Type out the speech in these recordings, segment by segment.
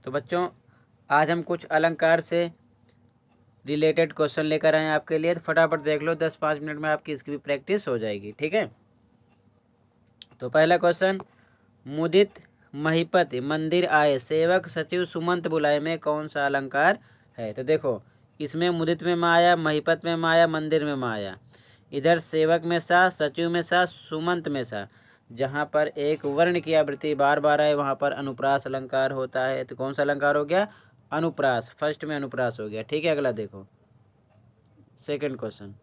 तो बच्चों आज हम कुछ अलंकार से रिलेटेड क्वेश्चन लेकर आए हैं आपके लिए, तो फटाफट देख लो, 10-5 मिनट में आपकी इसकी भी प्रैक्टिस हो जाएगी। ठीक है, तो पहला क्वेश्चन, मुदित महीपति मंदिर आए, सेवक सचिव सुमंत बुलाए में कौन सा अलंकार है? तो देखो, इसमें मुदित में माया, महीपत में माया, मंदिर में माया, इधर सेवक में सा, सचिव में सा, सुमंत में सा। जहाँ पर एक वर्ण की आवृत्ति बार बार आए वहाँ पर अनुप्रास अलंकार होता है। तो कौन सा अलंकार हो गया? अनुप्रास। फर्स्ट में अनुप्रास हो गया। ठीक है, अगला देखो, सेकंड क्वेश्चन।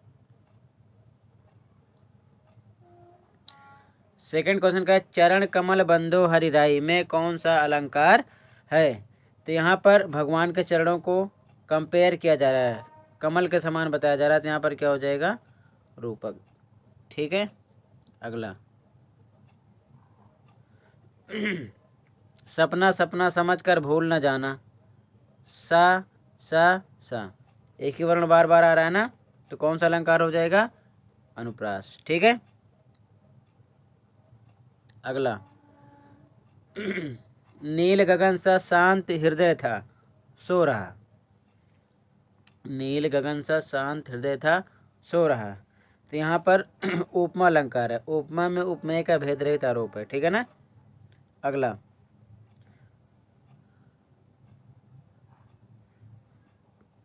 सेकंड क्वेश्चन का चरण कमल बंधो हरिराई में कौन सा अलंकार है? तो यहाँ पर भगवान के चरणों को कंपेयर किया जा रहा है, कमल के समान बताया जा रहा है, तो यहाँ पर क्या हो जाएगा? रूपक। ठीक है, अगला सपना सपना समझ कर भूल न जाना, सा सा सा, एक ही वर्ण बार बार आ रहा है ना, तो कौन सा अलंकार हो जाएगा? अनुप्रास। ठीक है, अगला नील गगन सा शांत हृदय था, सो रहा। नील गगन सा शांत हृदय था, सो रहा। तो यहाँ पर उपमा अलंकार है, उपमा में उपमेय का भेद रहित आरोप है। ठीक है ना, अगला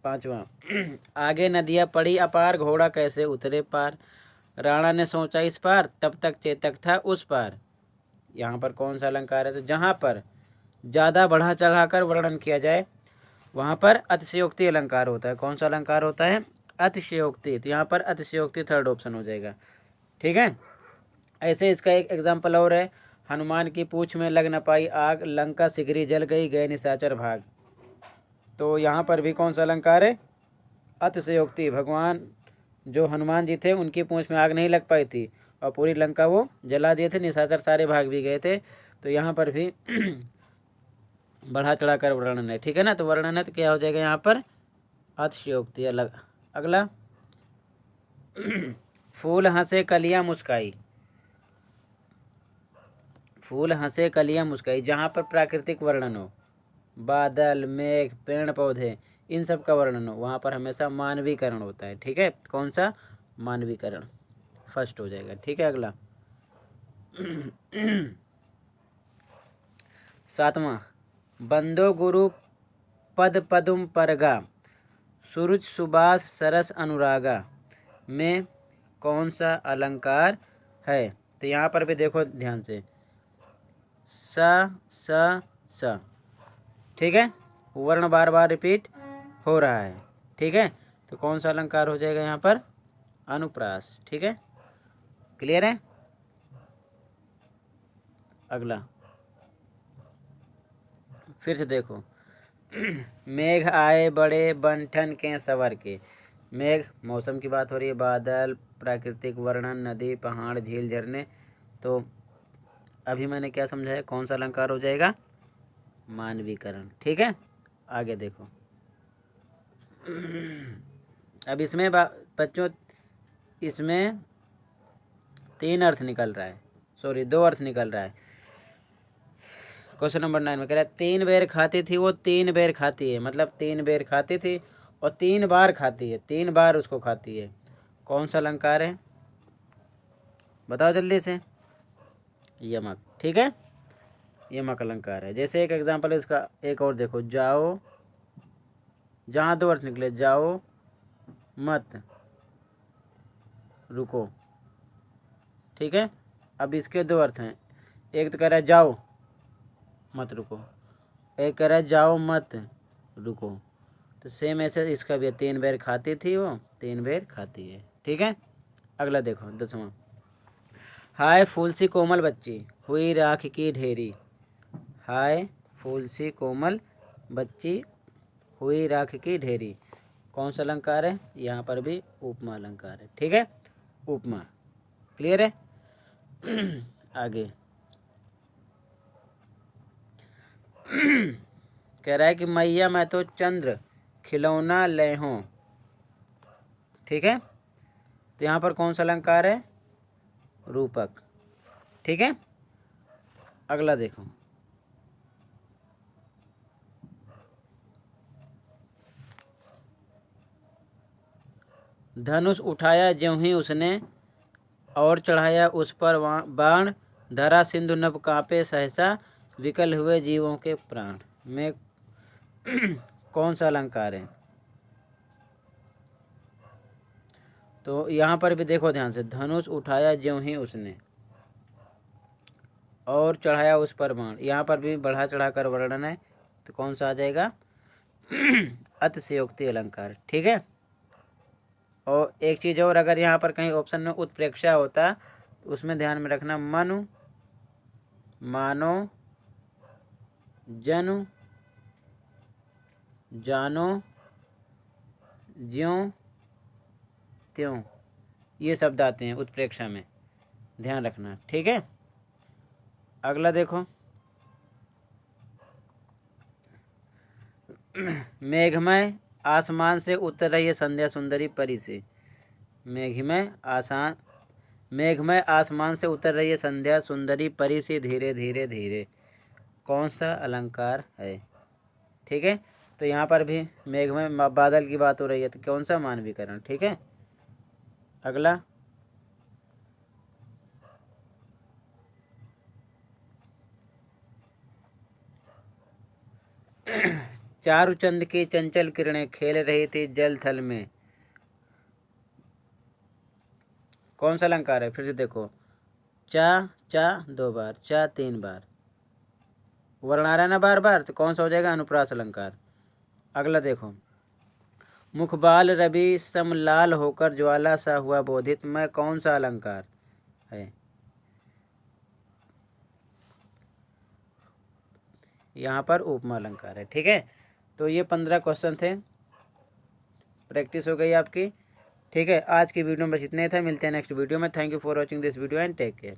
पांचवा आगे नदियाँ पड़ी अपार, घोड़ा कैसे उतरे पार, राणा ने सोचा इस पार, तब तक चेतक था उस पार। यहाँ पर कौन सा अलंकार है? तो जहाँ पर ज़्यादा बढ़ा चढ़ाकर वर्णन किया जाए वहाँ पर अतिशयोक्ति अलंकार होता है। कौन सा अलंकार होता है? अतिशयोक्ति। तो यहाँ पर अतिशयोक्ति थर्ड ऑप्शन हो जाएगा। ठीक है, ऐसे इसका एक एग्जाम्पल और है, हनुमान की पूँछ में लग न पाई आग, लंका सिगरी जल गई, गए निशाचर भाग। तो यहाँ पर भी कौन सा अलंकार है? अतिशयोक्ति। भगवान जो हनुमान जी थे उनकी पूँछ में आग नहीं लग पाई थी और पूरी लंका वो जला दिए थे, निशाचर सारे भाग भी गए थे। तो यहाँ पर भी बढ़ा चढ़ा कर वर्णन है। ठीक है ना, तो वर्णन है तो क्या हो जाएगा यहाँ पर? अतिशयोक्ति। अलग अगला फूल हंसे कलियां मुस्काई, फूल हंसे कलियां मुस्काई, जहाँ पर प्राकृतिक वर्णन हो, बादल, मेघ, पेड़ पौधे, इन सब का वर्णन हो, वहाँ पर हमेशा मानवीकरण होता है। ठीक है, कौन सा? मानवीकरण फर्स्ट हो जाएगा। ठीक है, अगला सातवां, बंदो गुरु पद पदुम परगा, सूरज सुबास सरस अनुरागा में कौन सा अलंकार है? तो यहाँ पर भी देखो ध्यान से, स। ठीक है, वर्ण बार बार रिपीट हो रहा है। ठीक है, तो कौन सा अलंकार हो जाएगा यहाँ पर? अनुप्रास। ठीक है, क्लियर है, अगला फिर से देखो मेघ आए बड़े बंठन के सवर के, मेघ मौसम की बात हो रही है, बादल प्राकृतिक वर्णन, नदी पहाड़ झील झरने। तो अभी मैंने क्या समझाया, कौन सा अलंकार हो जाएगा? मानवीकरण। ठीक है, आगे देखो अब इसमें बच्चों इसमें 3 अर्थ निकल रहा है, सॉरी 2 अर्थ निकल रहा है। क्वेश्चन नंबर 9 में कह रहा है 3 बेर खाती थी वो 3 बेर खाती है, मतलब 3 बेर खाती थी और 3 बार खाती है, 3 बार उसको खाती है। कौन सा अलंकार है? बताओ जल्दी से। यमक। ठीक है, यमक अलंकार है। जैसे एक एग्जांपल है इसका, एक और देखो, जाओ, जहाँ 2 अर्थ निकले, जाओ मत रुको। ठीक है, अब इसके 2 अर्थ हैं, एक तो कह रहा है जाओ मत रुको, एक कह रहा है जाओ मत रुको। तो सेम ऐसे इसका भी है, 3 बेर खाती थी वो 3 बेर खाती है। ठीक है, अगला देखो 10वां, हाय फूल सी कोमल बच्ची हुई राख की ढेरी, हाय फूल सी कोमल बच्ची हुई राख की ढेरी। कौन सा अलंकार है? यहाँ पर भी उपमा अलंकार है। ठीक है, उपमा। क्लियर है आगे कह रहा है कि मैया मैं तो चंद्र खिलौना ले हूँ। ठीक है, तो यहाँ पर कौन सा अलंकार है? रूपक। ठीक है, अगला देखो, धनुष उठाया ज्यों ही उसने, और चढ़ाया उस पर बाण, धरा सिंधु नभ कांपे सहसा, विकल हुए जीवों के प्राण में कौन सा अलंकार है? तो यहाँ पर भी देखो ध्यान से, धनुष उठाया ज्यों ही उसने, और चढ़ाया उस पर बाण, यहाँ पर भी बढ़ा चढ़ाकर वर्णन है, तो कौन सा आ जाएगा? अतिशयोक्ति अलंकार। ठीक है। और एक चीज़ और, अगर यहाँ पर कहीं ऑप्शन में उत्प्रेक्षा होता तो उसमें ध्यान में रखना, मनु, मानो, जनु, जानो, ज्यों, त्यों, ये शब्द आते हैं उत्प्रेक्षा में, ध्यान रखना। ठीक है। अगला देखो, मेघमय आसमान से उतर रही है संध्या सुंदरी परी से। मेघमय आसमान से उतर रही है संध्या सुंदरी परी से, धीरे धीरे धीरे, कौन सा अलंकार है? ठीक है। तो यहाँ पर भी मेघमय बादल की बात हो रही है, तो कौन सा? मानवीकरण। ठीक है। अगला, चारुचंद की चंचल किरणें खेल रही थी जल थल में, कौन सा अलंकार है? फिर से देखो, चा चा 2 बार, चा 3 बार, वर्ण आ रहा है ना बार बार, तो कौन सा हो जाएगा? अनुप्रास अलंकार। अगला देखो, मुखबाल रवि सम लाल होकर ज्वाला सा हुआ बोधित मैं, कौन सा अलंकार है? यहाँ पर उपमा अलंकार है। ठीक है। तो ये 15 क्वेश्चन थे, प्रैक्टिस हो गई आपकी। ठीक है। आज की वीडियो में बस इतने थे, मिलते हैं नेक्स्ट वीडियो में। Thank you for watching this video and take care.